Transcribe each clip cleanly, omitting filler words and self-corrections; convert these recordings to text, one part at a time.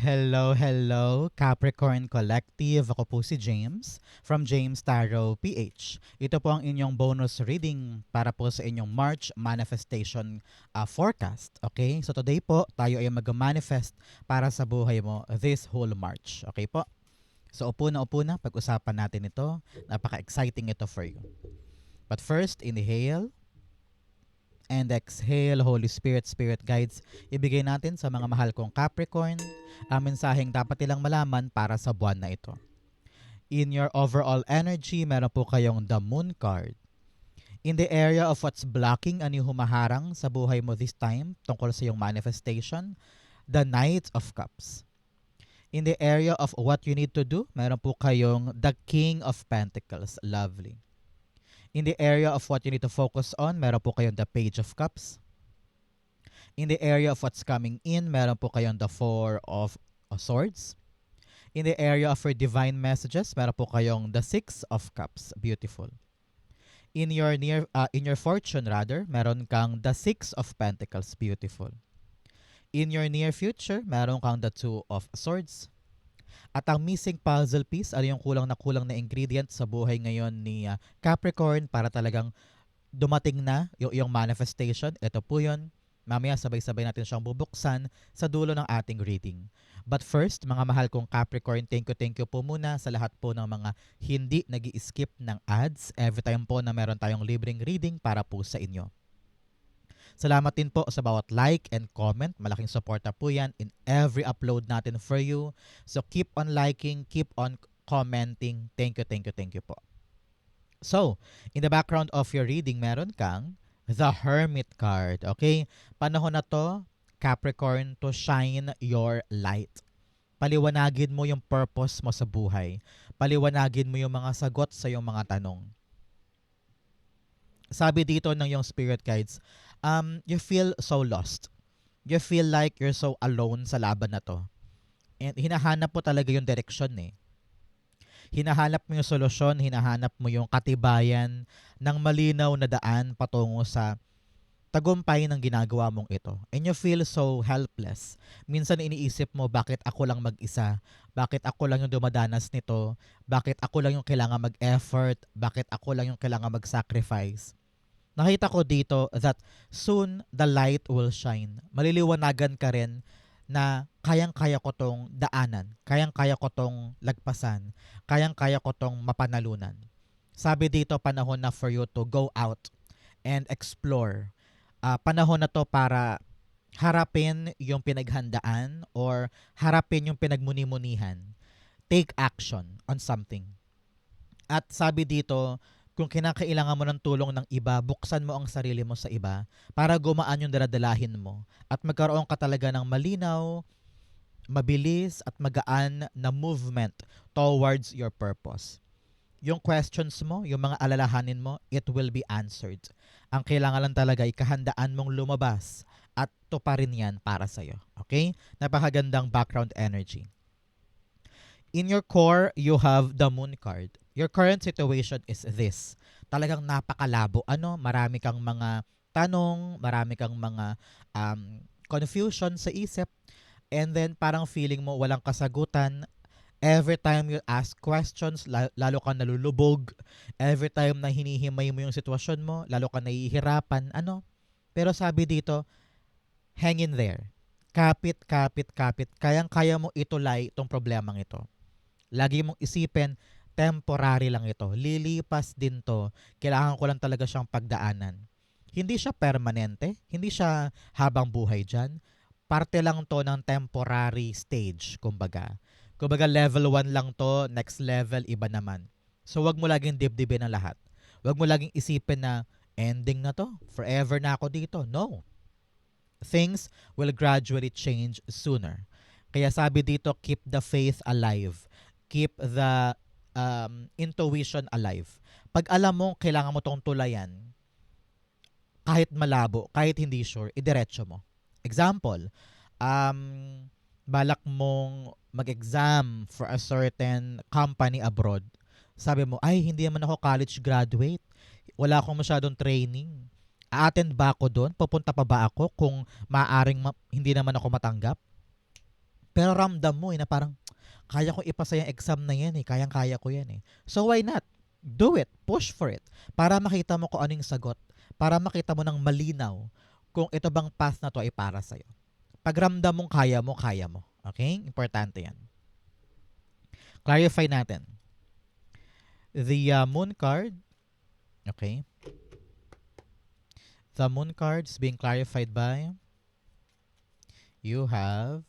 Hello, hello, Capricorn Collective. Ako po si James from James Tarot PH. Ito po ang inyong bonus reading para po sa inyong March manifestation forecast. Okay? So today po, tayo ay mag-manifest para sa buhay mo this whole March. Okay po? So upo na, pag-usapan natin ito. Napaka-exciting ito for you. But first, inhale and exhale. Holy Spirit, Spirit Guides, ibigay natin sa mga mahal kong Capricorn ang mensaheng dapat nilang malaman para sa buwan na ito. In your overall energy, meron po kayong the Moon card. In the area of what's blocking, ano yung humaharang sa buhay mo this time tungkol sa iyong manifestation, the Knight of Cups. In the area of what you need to do, meron po kayong the King of Pentacles. Lovely. In the area of what you need to focus on, meron po kayong the Page of Cups. In the area of what's coming in, meron po kayong the Four of Swords. In the area of your divine messages, meron po kayong the Six of Cups. Beautiful. In your fortune rather, meron kang the Six of Pentacles. Beautiful. In your near future, meron kang the Two of Swords. At ang missing puzzle piece, ano yung kulang na ingredient sa buhay ngayon ni Capricorn para talagang dumating na yung manifestation. Ito po yun. Mamaya sabay-sabay natin siyang bubuksan sa dulo ng ating reading. But first, mga mahal kong Capricorn, thank you po muna sa lahat po ng mga hindi nag-i-skip ng ads every time po na meron tayong libreng reading para po sa inyo. Salamat din po sa bawat like and comment. Malaking suporta po yan in every upload natin for you. So keep on liking, keep on commenting. Thank you po. So, in the background of your reading, meron kang the Hermit card. Okay? Panahon na to, Capricorn, to shine your light. Paliwanagin mo yung purpose mo sa buhay. Paliwanagin mo yung mga sagot sa iyong mga tanong. Sabi dito ng yung spirit guides, you feel so lost. You feel like you're so alone sa laban na to. And hinahanap mo talaga yung direction eh. Hinahanap mo yung solusyon, hinahanap mo yung katibayan ng malinaw na daan patungo sa tagumpay ng ginagawa mong ito. And you feel so helpless. Minsan iniisip mo, bakit ako lang mag-isa? Bakit ako lang yung dumadanas nito? Bakit ako lang yung kailangan mag-effort? Bakit ako lang yung kailangan mag-sacrifice? Nakita ko dito that soon the light will shine. Maliliwanagan ka rin na kayang-kaya ko tong daanan, kayang-kaya ko tong lagpasan, kayang-kaya ko tong mapanalunan. Sabi dito, panahon na for you to go out and explore. Panahon na to para harapin yung pinaghandaan or harapin yung pinagmuni-munihan. Take action on something. At sabi dito, kung kinakailangan mo ng tulong ng iba, buksan mo ang sarili mo sa iba para gumaan yung daladalahin mo at magkaroon ka talaga ng malinaw, mabilis at magaan na movement towards your purpose. Yung questions mo, yung mga alalahanin mo, it will be answered. Ang kailangan lang talaga ay kahandaan mong lumabas at tuparin yan para sa'yo. Okay? Napakagandang background energy. In your core, you have the Moon card. Your current situation is this. Talagang napakalabo. Marami kang mga tanong, marami kang mga confusion sa isip, and then parang feeling mo walang kasagutan. Every time you ask questions, lalo kang nalulubog. Every time na hinihimay mo yung sitwasyon mo, lalo kang nahihirapan. Pero sabi dito, hang in there. Kapit. Kayang-kaya mo itulay itong problemang ito. Lagi mong isipin, temporary lang ito. Lilipas din to. Kailangan ko lang talaga siyang pagdaanan. Hindi siya permanente. Hindi siya habang buhay dyan. Parte lang to ng temporary stage, kumbaga. Kumbaga level 1 lang to, next level iba naman. So wag mo laging dibdibin ang lahat. Wag mo laging isipin na ending na to. Forever na ako dito. No. Things will gradually change sooner. Kaya sabi dito, keep the faith alive. Keep the intuition alive. Pag alam mo, kailangan mo tong tulayan, kahit malabo, kahit hindi sure, idiretso mo. Example, balak mong mag-exam for a certain company abroad. Sabi mo, ay, hindi naman ako college graduate. Wala akong masyadong training. A-attend ba ako doon? Pupunta pa ba ako kung maaaring hindi naman ako matanggap? Pero ramdam mo na parang, kaya ko ipasa yung exam na yan eh. Kayang-kaya ko yan eh. So why not? Do it. Push for it. Para makita mo kung anong sagot. Para makita mo ng malinaw kung ito bang path na to ay para sa'yo. Pag ramdam mong kaya mo, kaya mo. Okay? Importante yan. Clarify natin. The moon card, okay? The moon card is being clarified by, you have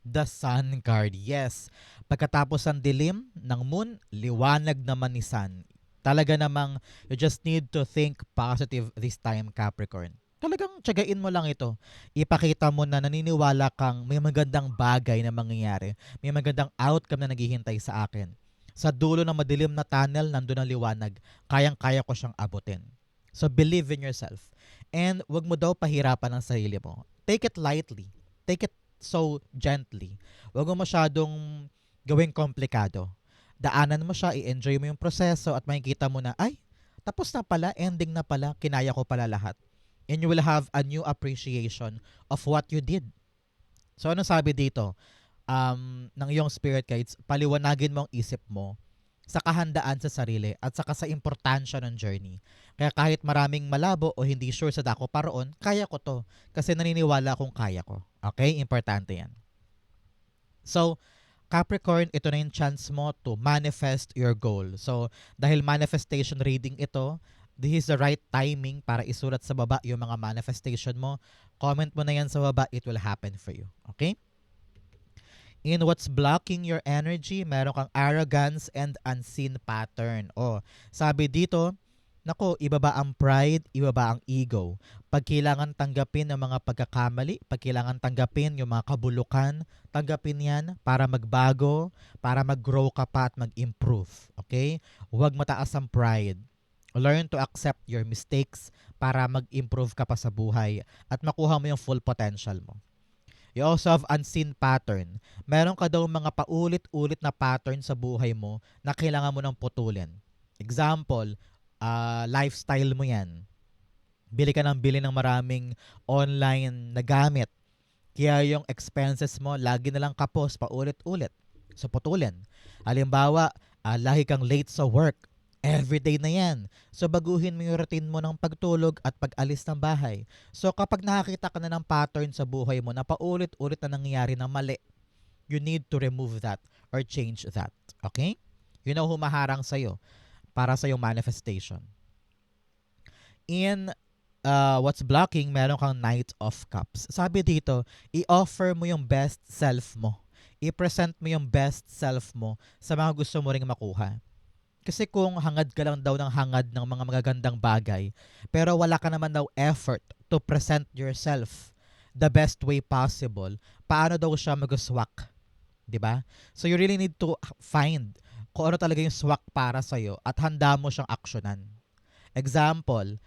the sun card. Yes. Pagkatapos ng dilim ng moon, liwanag naman ni sun. Talaga namang you just need to think positive this time, Capricorn. Talagang tiyagain mo lang ito. Ipakita mo na naniniwala kang may magandang bagay na mangyayari. May magandang outcome na naghihintay sa akin. Sa dulo ng madilim na tunnel, nandun ang liwanag. Kayang-kaya ko siyang abutin. So believe in yourself. And wag mo daw pahirapan ang sarili mo. Take it lightly. Take it so gently. Wag mo masyadong gawing komplikado. Daanan mo siya, i-enjoy mo yung proseso at makikita mo na, ay, tapos na pala, ending na pala, kinaya ko pala lahat. And you will have a new appreciation of what you did. So, ano sabi dito? Ng iyong spirit guides, paliwanagin mo ang isip mo sa kahandaan sa sarili at saka sa importansya ng journey. Kaya kahit maraming malabo o hindi sure sa dako paroon, kaya ko to. Kasi naniniwala akong kaya ko. Okay? Importante yan. So, Capricorn, ito na yung chance mo to manifest your goal. So, dahil manifestation reading ito, this is the right timing para isulat sa baba yung mga manifestation mo. Comment mo na yan sa baba, it will happen for you. Okay? In what's blocking your energy, meron kang arrogance and unseen pattern. Oh, sabi dito, nako, ibaba ang pride, ibaba ang ego. Pag kailangan tanggapin ang mga pagkakamali, pag kailangan tanggapin yung mga kabulukan, tanggapin yan para magbago, para mag-grow ka pa at mag-improve. Okay? Huwag mataas ang pride. Learn to accept your mistakes para mag-improve ka pa sa buhay at makuha mo yung full potential mo. You also have unseen pattern. Meron ka daw mga paulit-ulit na pattern sa buhay mo na kailangan mo nang putulin. Example, lifestyle mo yan. Bili ka ng bili ng maraming online na gamit. Kaya yung expenses mo, lagi na lang kapos, paulit-ulit. So, putulin. Halimbawa, lagi kang late sa work. Everyday na yan. So, baguhin mo yung routine mo ng pagtulog at pag-alis ng bahay. So, kapag nakakita ka na ng pattern sa buhay mo na paulit-ulit na nangyayari na mali, you need to remove that or change that. Okay? Yun ang humaharang sa'yo para sa yung manifestation. In what's blocking, meron kang Knight of Cups. Sabi dito, i-offer mo yung best self mo. I-present mo yung best self mo sa mga gusto mo ring makuha. Kasi kung hangad ka lang daw ng hangad ng mga magagandang bagay, pero wala ka naman daw effort to present yourself the best way possible, paano daw siya mag-swak? Diba? So you really need to find kung ano talaga yung swak para sa'yo at handa mo siyang aksyonan. Example,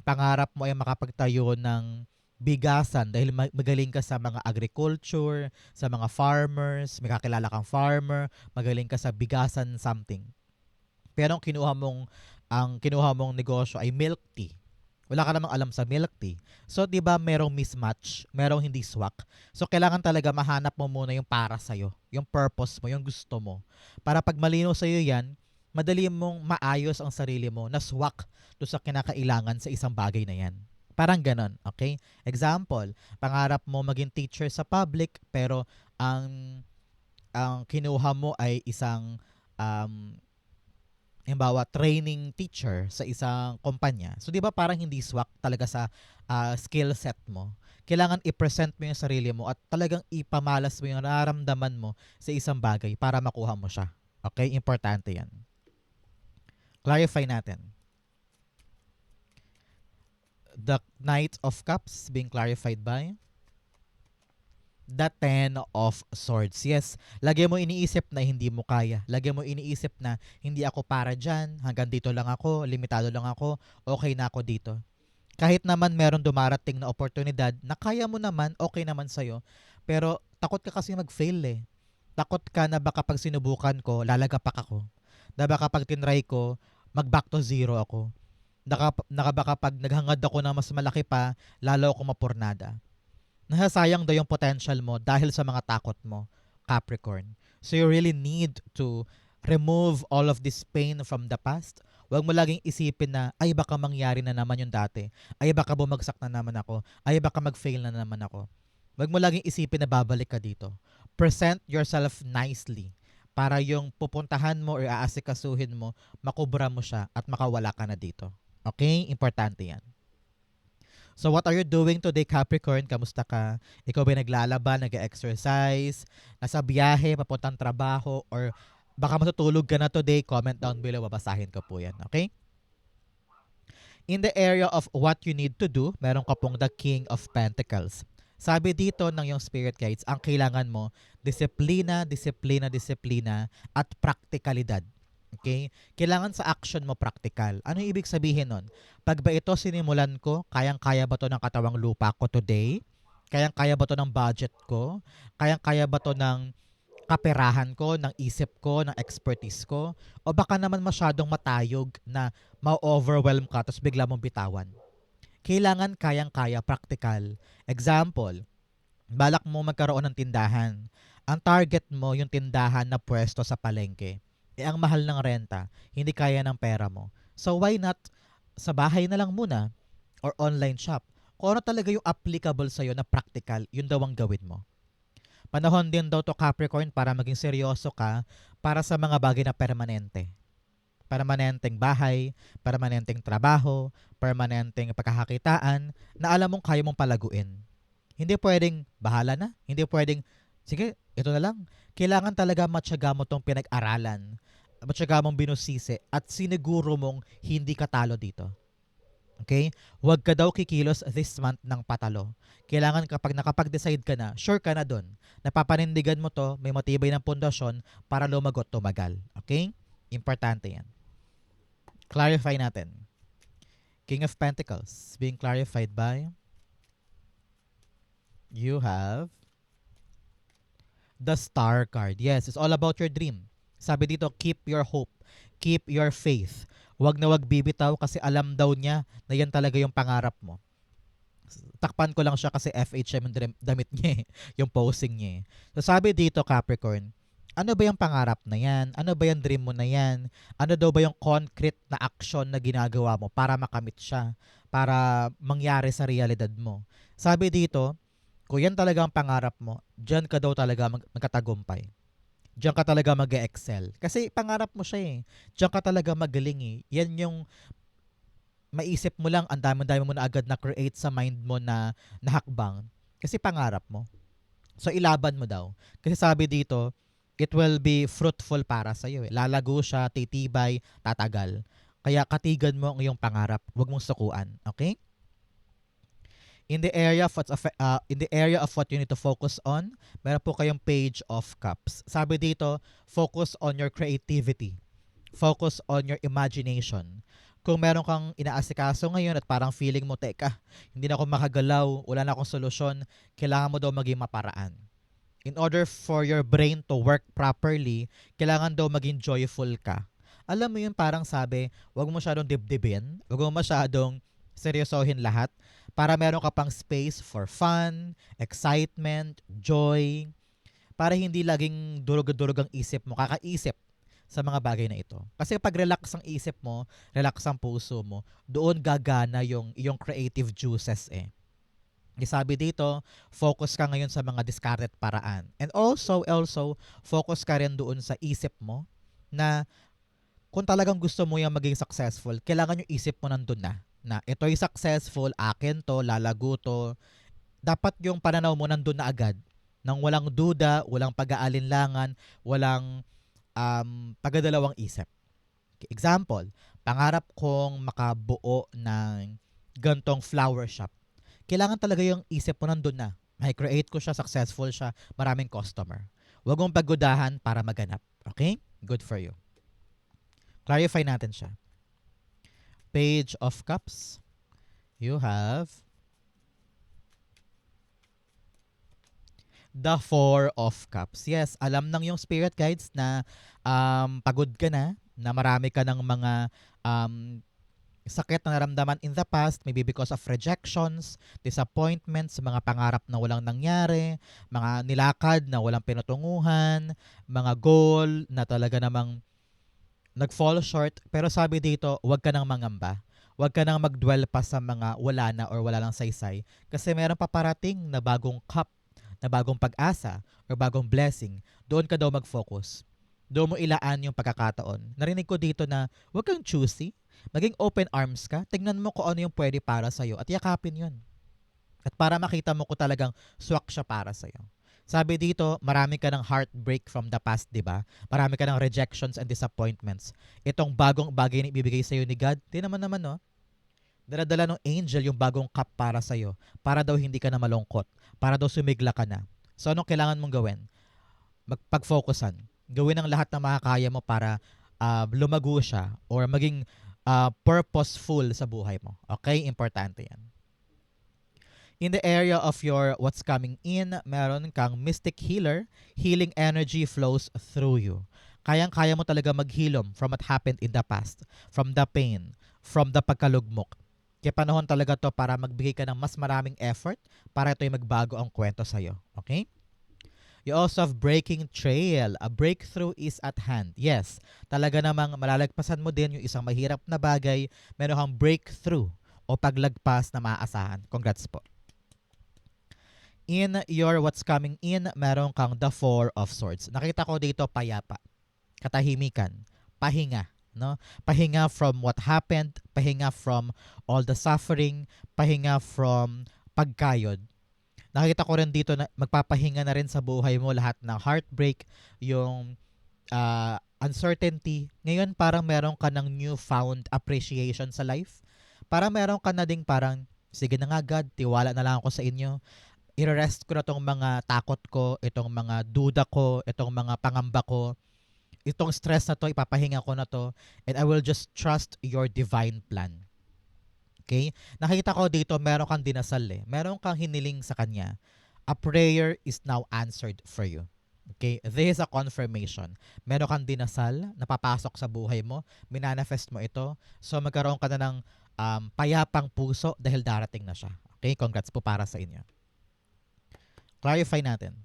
pangarap mo ay makapagtayo ng bigasan dahil magaling ka sa mga agriculture, sa mga farmers, may kakilala kang farmer, magaling ka sa bigasan something. Pero ang kinuha mong negosyo ay milk tea. Wala ka namang alam sa milk tea. So, 'di ba, merong mismatch, merong hindi swak. So, kailangan talaga mahanap mo muna yung para sa yung purpose mo, yung gusto mo. Para pag malinaw sa 'yan, madali mong maayos ang sarili mo na swak do sa kinakailangan sa isang bagay na 'yan. Parang ganon, okay? Example, pangarap mo maging teacher sa public pero ang kinuha mo ay isang halimbawa, training teacher sa isang kumpanya. So, di ba parang hindi swak talaga sa skill set mo? Kailangan i-present mo yung sarili mo at talagang ipamalas mo yung nararamdaman mo sa isang bagay para makuha mo siya. Okay? Importante yan. Clarify natin. The Knight of Cups being clarified by the Ten of Swords. Yes, lagi mo iniisip na hindi mo kaya. Lagi mo iniisip na hindi ako para dyan, hanggang dito lang ako, limitado lang ako, okay na ako dito. Kahit naman meron dumarating na oportunidad na kaya mo naman, okay naman sa'yo, pero takot ka kasi mag-fail eh. Takot ka na baka pag sinubukan ko, lalagapak ako. Na baka pag tinry ko, mag-back to zero ako. Baka pag naghangad ako na mas malaki pa, lalo ako mapurnada. Nasasayang daw yung potential mo dahil sa mga takot mo, Capricorn. So you really need to remove all of this pain from the past. Huwag mo laging isipin na, ay baka mangyari na naman yung dati. Ay baka bumagsak na naman ako. Ay baka mag-fail na naman ako. Huwag mo laging isipin na babalik ka dito. Present yourself nicely para yung pupuntahan mo or aasikasuhin mo, makubra mo siya at makawala ka na dito. Okay? Importante yan. So what are you doing today, Capricorn? Kamusta ka? Ikaw ba naglalaba, nag-exercise, nasa biyahe, papuntang trabaho, or baka matutulog ka na today? Comment down below, babasahin ko po yan. Okay? In the area of what you need to do, meron ka pong the King of Pentacles. Sabi dito ng yung spirit guides, ang kailangan mo, disiplina, disiplina, disiplina, at praktikalidad. Okay? Kailangan sa action mo practical. Ano yung ibig sabihin nun? Pag ba ito sinimulan ko, kayang-kaya ba to ng katawang lupa ko today? Kayang-kaya ba to ng budget ko? Kayang-kaya ba to ng kaperahan ko, ng isip ko, ng expertise ko? O baka naman masyadong matayog na ma-overwhelm ka tapos bigla mong bitawan? Kailangan kayang-kaya, practical. Example, balak mo magkaroon ng tindahan. Ang target mo yung tindahan na pwesto sa palengke. Ang mahal ng renta, hindi kaya ng pera mo. So why not sa bahay na lang muna or online shop? Kung ano talaga yung applicable sa'yo na practical, yun daw ang gawin mo. Panahon din daw to Capricorn para maging seryoso ka para sa mga bagay na permanente. Permanenteng bahay, permanenteng trabaho, permanenteng pagkakakitaan na alam mong kaya mong palaguin. Hindi pwedeng bahala na. Hindi pwedeng, sige, ito na lang. Kailangan talaga matyaga mo tong pinag-aralan. Matyaga mong binusisi at siniguro mong hindi ka talo dito. Okay? Huwag ka daw kikilos this month ng patalo. Kailangan kapag nakapag-decide ka na, sure ka na dun. Napapanindigan mo to, may matibay ng pundasyon para lumagot, tumagal. Okay? Importante yan. Clarify natin. King of Pentacles being clarified by you have the Star card. Yes, it's all about your dream. Sabi dito, keep your hope. Keep your faith. Huwag na wag bibitaw kasi alam daw niya na yan talaga yung pangarap mo. Takpan ko lang siya kasi FHM yung damit niya eh, yung posing niya eh. So sabi dito Capricorn, ano ba yung pangarap na yan? Ano ba yung dream mo na yan? Ano daw ba yung concrete na action na ginagawa mo para makamit siya? Para mangyari sa realidad mo? Sabi dito, kung yan talaga ang pangarap mo, dyan ka daw talaga magkatagumpay. Diyan ka talaga mag-excel. Kasi pangarap mo siya eh. Diyan ka talaga magaling eh. Yan yung maisip mo lang, ang dami-dami mo na agad na create sa mind mo na hakbang. Kasi pangarap mo. So ilaban mo daw. Kasi sabi dito, it will be fruitful para sa iyo. Lalago siya, titibay, tatagal. Kaya katigan mo ang iyong pangarap. Huwag mong sukuan. Okay? In the area of what you need to focus on, meron po kayong Page of Cups. Sabi dito, focus on your creativity. Focus on your imagination. Kung meron kang inaasikaso ngayon at parang feeling mo, teka, hindi na ako makagalaw, wala na akong solusyon, kailangan mo daw maging maparaan. In order for your brain to work properly, kailangan daw maging joyful ka. Alam mo yun, parang sabi, wag mo masyadong dibdibin, wag mo masyadong seryosohin lahat para meron ka pang space for fun, excitement, joy, para hindi laging durog-durog ang isip mo, kakaisip sa mga bagay na ito. Kasi pag relax ang isip mo, relax ang puso mo, doon gagana yung creative juices eh. Sabi dito, focus ka ngayon sa mga discarded paraan. And also, focus ka rin doon sa isip mo na kung talagang gusto mo yung maging successful, kailangan yung isip mo nandun na ito'y successful, akin to, lalago to. Dapat yung pananaw mo nandun na agad. Nang walang duda, walang pag-aalinlangan, walang pagadalawang isip. Example, pangarap kong makabuo ng gantong flower shop. Kailangan talaga yung isip mo nandun na. May create ko siya, successful siya, maraming customer. Huwag mong pagudahan para maganap. Okay? Good for you. Clarify natin siya. Page of Cups. You have the Four of Cups. Yes, alam ng yung spirit guides na pagod ka na marami ka ng mga um, sakit na naramdaman in the past, maybe because of rejections, disappointments, mga pangarap na walang nangyari, mga nilakad na walang pinutunguhan, mga goal na talaga namang nag-fall short. Pero sabi dito, huwag ka nang mangamba. Huwag ka nang mag-dwell pa sa mga wala na or wala lang saysay. Kasi meron pa parating na bagong cup, na bagong pag-asa, or bagong blessing. Doon ka daw mag-focus. Doon mo ilaan yung pagkakataon. Narinig ko dito na huwag kang choosy. Maging open arms ka. Tingnan mo kung ano yung pwede para sa'yo at yakapin yun. At para makita mo ko talagang swak siya para sa'yo. Sabi dito, marami ka ng heartbreak from the past, di ba? Marami ka ng rejections and disappointments. Itong bagong bagay na ibibigay sa'yo ni God, di naman no? Daladala ng angel yung bagong cup para sa'yo. Para daw hindi ka na malungkot. Para daw sumigla ka na. So anong kailangan mong gawin? Magpag-focusan. Gawin ang lahat na makakaya mo para lumago siya or maging purposeful sa buhay mo. Okay? Importante yan. In the area of your what's coming in, meron kang mystic healer. Healing energy flows through you. Kayang-kaya mo talaga maghilom from what happened in the past, from the pain, from the pagkalugmok. Kaya panahon talaga to para magbigay ka ng mas maraming effort para ito'y magbago ang kwento sa'yo. Okay? You also have breaking trail. A breakthrough is at hand. Yes, talaga namang malalagpasan mo din yung isang mahirap na bagay. Meron kang breakthrough o paglagpas na maaasahan. Congrats po. In your what's coming in, meron kang the Four of Swords. Nakita ko dito payapa, katahimikan, pahinga. No? Pahinga from what happened, pahinga from all the suffering, pahinga from pagkayod. Nakita ko rin dito na magpapahinga na rin sa buhay mo lahat ng heartbreak, yung uncertainty. Ngayon parang meron ka ng newfound appreciation sa life. Parang meron ka na ding parang, sige na nga God, tiwala na lang ako sa inyo. I-rest ko na itong mga takot ko, itong mga duda ko, itong mga pangamba ko. Itong stress na to, ipapahinga ko na to, and I will just trust your divine plan. Okay? Nakita ko dito, meron kang dinasal eh. Meron kang hiniling sa Kanya. A prayer is now answered for you. Okay? This is a confirmation. Meron kang dinasal, napapasok sa buhay mo, minanifest mo ito, so magkaroon ka na ng payapang puso dahil darating na siya. Okay? Congrats po para sa inyo. Clarify natin.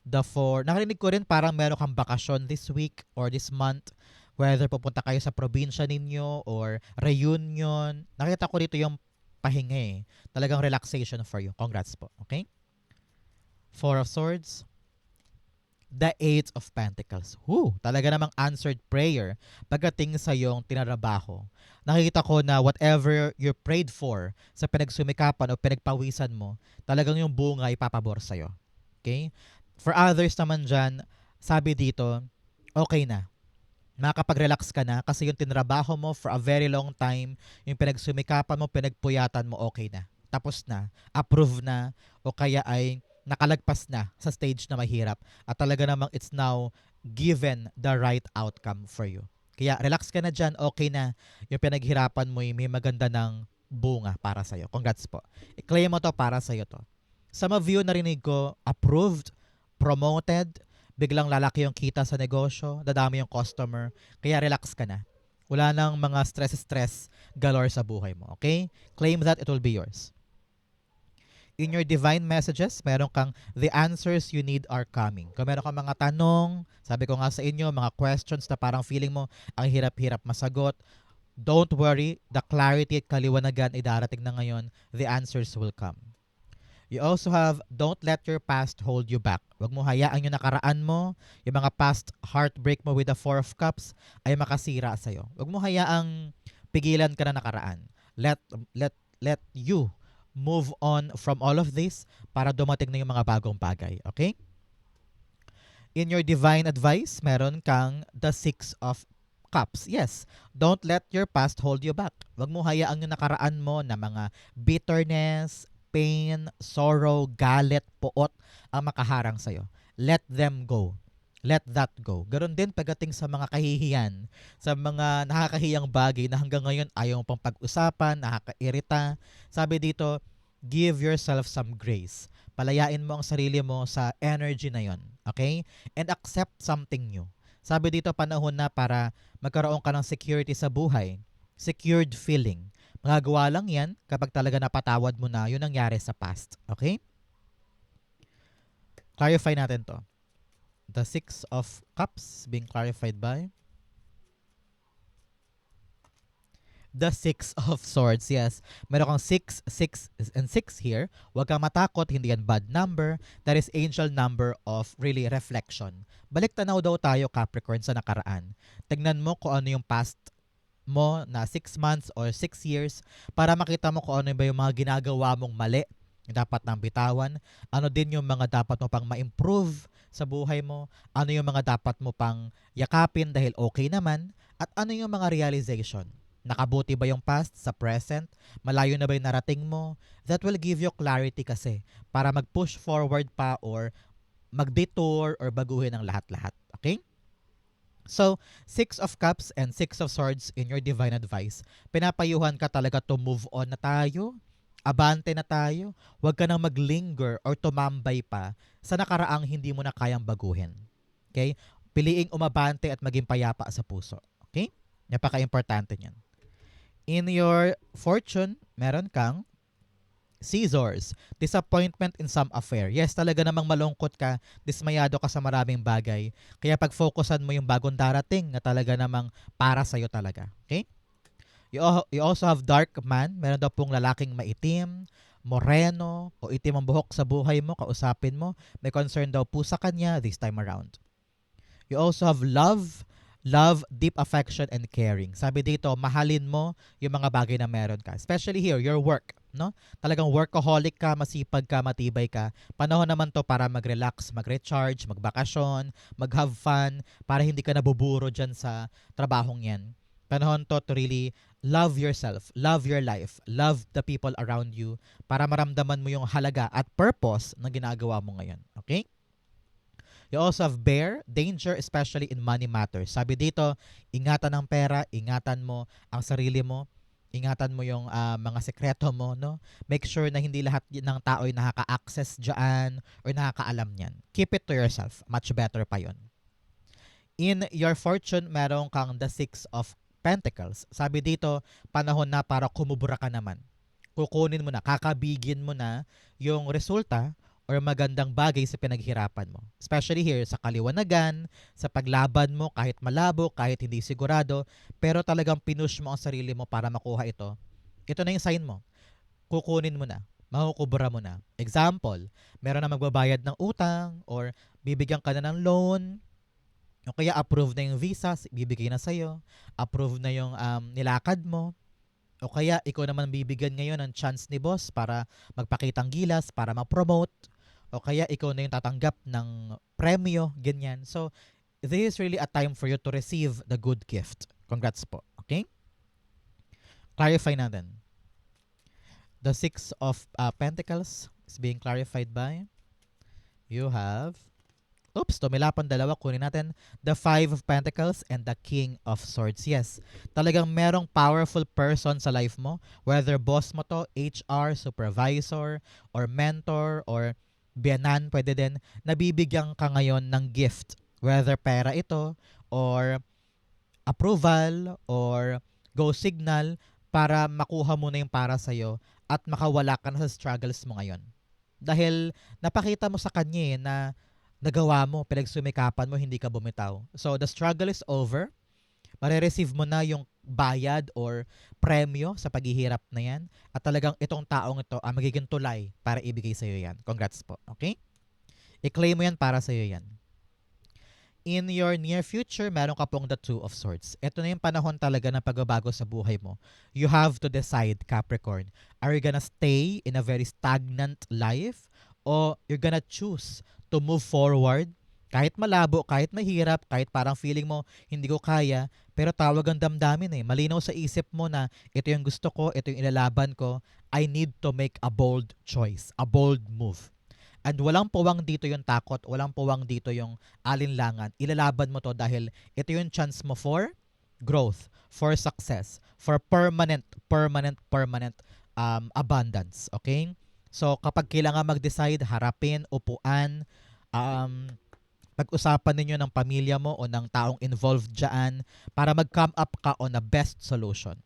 Nakarinig ko rin parang meron kang bakasyon this week or this month, whether pupunta kayo sa probinsya ninyo or reunion. Nakita ko dito yung pahinga eh. Talagang relaxation for you. Congrats po. Okay? Four of Swords. The Eight of Pentacles. Talaga namang answered prayer pagdating sa iyong tinarabaho. Nakikita ko na whatever you prayed for sa pinagsumikapan o pinagpawisan mo, talagang yung bunga ipapabor sa'yo. Okay? For others naman dyan, sabi dito, okay na. Makakapag-relax ka na kasi yung tinrabaho mo for a very long time, yung pinagsumikapan mo, pinagpuyatan mo, okay na. Tapos na, approve na, o kaya ay nakalagpas na sa stage na mahirap at talaga namang it's now given the right outcome for you. Kaya relax ka na dyan, okay na. Yung pinaghirapan mo, may maganda ng bunga para sa'yo. Congrats po. I-claim mo to para sa'yo to. Some of you narinig ko, approved, promoted, biglang lalaki yung kita sa negosyo, dadami yung customer, kaya relax ka na. Wala nang mga stress galore sa buhay mo. Okay? Claim that, it will be yours. In your divine messages, meron kang the answers you need are coming. Kung meron kang mga tanong, sabi ko nga sa inyo, mga questions na parang feeling mo ang hirap-hirap masagot, don't worry, the clarity at kaliwanagan ay darating na ngayon, the answers will come. You also have, don't let your past hold you back. Huwag mo hayaan yung nakaraan mo, yung mga past heartbreak mo with the Four of Cups ay makasira sa'yo. Huwag mo hayaang pigilan ka na nakaraan. Let you move on from all of this para dumating na yung mga bagong bagay. Okay? In your divine advice, meron kang the Six of Cups. Yes, don't let your past hold you back. Huwag mo hayaang yung nakaraan mo na mga bitterness, pain, sorrow, galit, poot ang makaharang sa'yo. Let them go. Let that go. Ganon din pagdating sa mga kahihiyan, sa mga nakakahiyang bagay na hanggang ngayon ayaw pang pag-usapan, nakakairita. Sabi dito, give yourself some grace. Palayain mo ang sarili mo sa energy na yon. Okay? And accept something new. Sabi dito, panahon na para magkaroon ka ng security sa buhay. Secured feeling. Magagawa lang yan kapag talaga napatawad mo na yung nangyari sa past. Okay? Clarify natin to. The Six of Cups being clarified by the Six of Swords. Yes. Meron kang 6, 6, and 6 here. Huwag kang matakot. Hindi yan bad number. That is angel number of really reflection. Balik tanaw daw tayo, Capricorn, sa nakaraan. Tignan mo kung ano yung past mo na 6 months or 6 years para makita mo kung ano ba yung mga ginagawa mong mali dapat nang bitawan. Ano din yung mga dapat mo pang ma-improve sa buhay mo. Ano yung mga dapat mo pang yakapin dahil okay naman. At ano yung mga realization. Nakabuti ba yung past sa present? Malayo na ba yung narating mo? That will give you clarity kasi para mag-push forward pa or mag-detour or baguhin ang lahat-lahat. Okay? So, Six of Cups and Six of Swords in your divine advice, pinapayuhan ka talaga to move on na tayo, abante na tayo, huwag ka nang maglinger or tumambay pa sa nakaraang hindi mo na kayang baguhin. Okay? Piliing umabante at maging payapa sa puso. Okay? Napaka-importante niyan. In your fortune, meron kang Scissors, disappointment in some affair. Yes, talaga namang malungkot ka, dismayado ka sa maraming bagay. Kaya pag-focusan mo yung bagong darating na talaga namang para sa'yo talaga. Okay? You also have dark man. Meron daw pong lalaking maitim, moreno, o itim ang buhok sa buhay mo, kausapin mo. May concern daw po sa kanya this time around. You also have love, deep affection, and caring. Sabi dito, mahalin mo yung mga bagay na meron ka. Especially here, your work. No? Talagang workaholic ka, masipag ka, matibay ka. Panahon naman to para mag-relax, mag-recharge, magbakasyon, mag-have fun, para hindi ka nabuburo dyan sa trabahong yan. Panahon to really love yourself, love your life, love the people around you para maramdaman mo yung halaga at purpose na ginagawa mo ngayon. Okay? You also have bear, danger especially in money matters. Sabi dito, ingatan ng pera, ingatan mo ang sarili mo, ingatan mo yung mga sekreto mo, no? Make sure na hindi lahat ng tao ay nakaka-access diyan or nakakaalam niyan. Keep it to yourself. Much better pa yon. In your fortune, meron kang the Six of Pentacles. Sabi dito, panahon na para kumubura ka naman. Kukunin mo na, kakabigin mo na yung resulta or magandang bagay sa pinaghirapan mo. Especially here sa kaliwanagan, sa paglaban mo kahit malabo, kahit hindi sigurado, pero talagang pinush mo ang sarili mo para makuha ito. Ito na yung sign mo. Kukunin mo na. Makukubra mo na. Example, meron na magbabayad ng utang or bibigyan ka na ng loan o kaya approve na yung visa, bibigay na sa'yo. Approve na yung nilakad mo. O kaya ikaw naman bibigyan ngayon ng chance ni boss para magpakitang gilas, para ma-promote. O kaya ikaw na yung tatanggap ng premyo, ganyan. So, this is really a time for you to receive the good gift. Congrats po. Okay? Clarify natin. The Six of Pentacles is being clarified by you have tumilapan dalawa. Kunin natin the Five of Pentacles and the King of Swords. Yes, talagang merong powerful person sa life mo. Whether boss mo to, HR, supervisor, or mentor, or biyanan, pwede din. Nabibigyan ka ngayon ng gift. Whether pera ito, or approval, or go signal, para makuha mo na yung para sa'yo at makawala ka na sa struggles mo ngayon. Dahil napakita mo sa kanya na nagawa mo, pinagsumikapan mo, hindi ka bumitaw. So, the struggle is over. Marireceive mo na yung bayad or premyo sa paghihirap na yan. At talagang itong taong ito ang magiging tulay para ibigay sa'yo yan. Congrats po. Okay? I-claim mo yan para sa'yo yan. In your near future, meron ka pong the Two of Swords. Ito na yung panahon talaga ng pagbabago sa buhay mo. You have to decide, Capricorn. Are you gonna stay in a very stagnant life? O you're gonna choose to move forward? Kahit malabo, kahit mahirap, kahit parang feeling mo, hindi ko kaya, pero tawag ang damdamin eh. Malinaw sa isip mo na ito yung gusto ko, ito yung ilalaban ko. I need to make a bold choice, a bold move. And walang puwang dito yung takot, walang puwang dito yung alinlangan. Ilalaban mo to dahil ito yung chance mo for growth, for success, for permanent abundance. Okay? So, kapag kailangan mag-decide, harapin, upuan, pag-usapan ninyo ng pamilya mo o ng taong involved dyan para mag-come up ka on a best solution.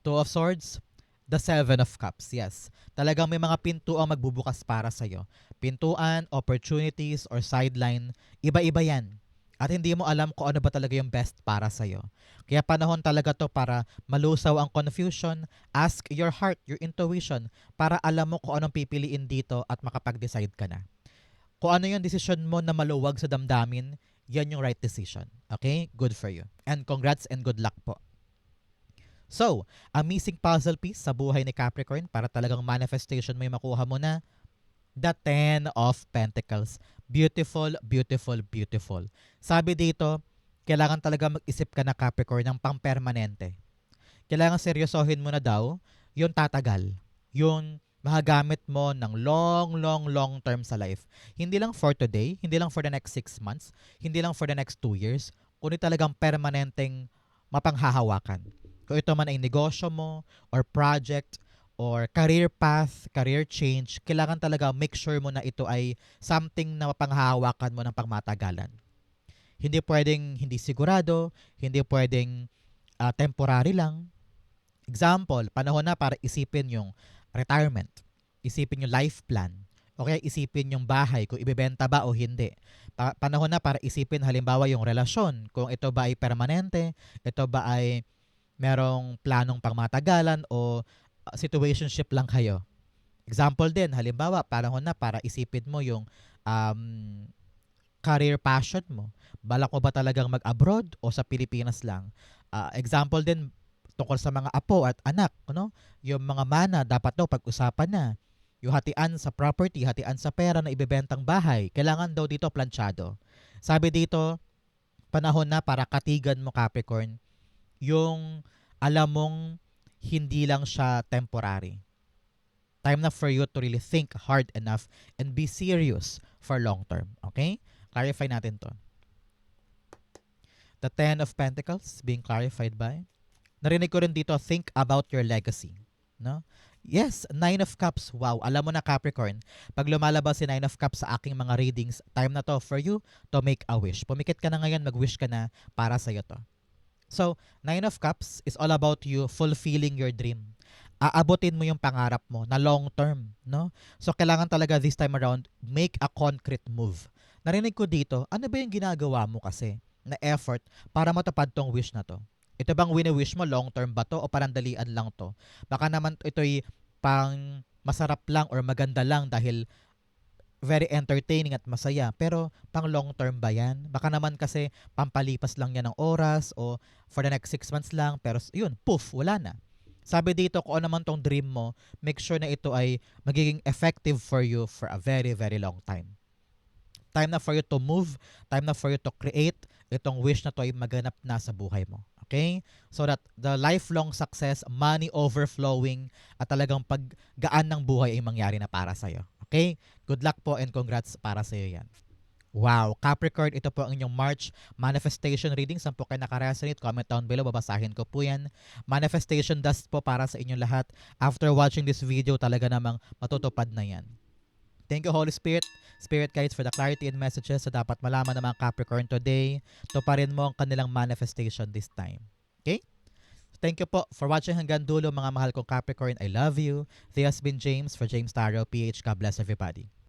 Two of Swords, the Seven of Cups. Yes. Talagang may mga pintuang magbubukas para sa'yo. Pintuan, opportunities, or sideline, iba-iba yan. At hindi mo alam kung ano ba talaga yung best para sa'yo. Kaya panahon talaga to para malusaw ang confusion, ask your heart, your intuition, para alam mo kung anong pipiliin dito at makapag-decide ka na. Kung ano yung decision mo na maluwag sa damdamin, yan yung right decision. Okay? Good for you. And congrats and good luck po. So, a missing puzzle piece sa buhay ni Capricorn para talagang manifestation mo yung makuha mo na the Ten of Pentacles. Beautiful, beautiful, beautiful. Sabi dito, kailangan talaga mag-isip ka na Capricorn ng pang-permanente. Kailangan seryosohin mo na daw yung tatagal. Yung mahagamit mo ng long, long, long term sa life. Hindi lang for today, hindi lang for the next 6 months, hindi lang for the next 2 years, kundi talagang permanenteng mapanghahawakan. Kung ito man ay negosyo mo, or project, or career path, career change, kailangan talaga make sure mo na ito ay something na mapanghahawakan mo ng pangmatagalan. Hindi pwedeng hindi sigurado, hindi pwedeng temporary lang. Example, panahon na para isipin yung retirement, isipin yung life plan, o kaya isipin yung bahay kung ibebenta ba o hindi. Panahon na para isipin halimbawa yung relasyon, kung ito ba ay permanente, ito ba ay merong planong pangmatagalan o situationship lang kayo. Example din, halimbawa, panahon na para isipin mo yung um, career passion mo. Balak mo ba talagang mag-abroad o sa Pilipinas lang? Example din, tungkol sa mga apo at anak, no? Yung mga mana, dapat daw pag-usapan na. Yung hatian sa property, hatian sa pera na ibebentang bahay, kailangan daw dito planchado. Sabi dito, panahon na para katigan mo Capricorn, yung alam mong hindi lang siya temporary. Time na for you to really think hard enough and be serious for long term. Okay? Clarify natin to. The Ten of Pentacles being clarified by, narinig ko rin dito, think about your legacy. No? Yes, Nine of Cups. Wow, alam mo na Capricorn, pag lumalabas si Nine of Cups sa aking mga readings, time na to for you to make a wish. Pumikit ka na ngayon, mag-wish ka na para sa'yo to. So, Nine of Cups is all about you fulfilling your dream. Aabutin mo yung pangarap mo na long term, no? So, kailangan talaga this time around, make a concrete move. Narinig ko dito, ano ba yung ginagawa mo kasi na effort para matupad tong wish na to? Ito bang wini-wish mo long term ba to o parang dalian lang to? Baka naman ito'y pang masarap lang or maganda lang dahil very entertaining at masaya. Pero pang long term ba yan? Baka naman kasi pampalipas lang yan ng oras o for the next 6 months lang. Pero yun, poof, wala na. Sabi dito, kung ano naman tong dream mo, make sure na ito ay magiging effective for you for a very, very long time. Time na for you to move, time na for you to create, itong wish na to ay maganap na sa buhay mo. Okay? So that the lifelong success, money overflowing, at talagang paggaan ng buhay ay mangyari na para sa'yo. Okay? Good luck po and congrats para sa'yo yan. Wow, Capricorn, ito po ang inyong March manifestation reading. Saan po kayo nakaresonate? Comment down below, babasahin ko po yan. Manifestation dust po para sa inyong lahat. After watching this video, talaga namang matutupad na yan. Thank you, Holy Spirit, Spirit Guides, for the clarity and messages sa dapat malaman ng mga Capricorn today. Tuparin mo ang kanilang manifestation this time. Okay? Thank you po for watching hanggang dulo, mga mahal kong Capricorn. I love you. This has been James for James Tarot PH. God bless everybody.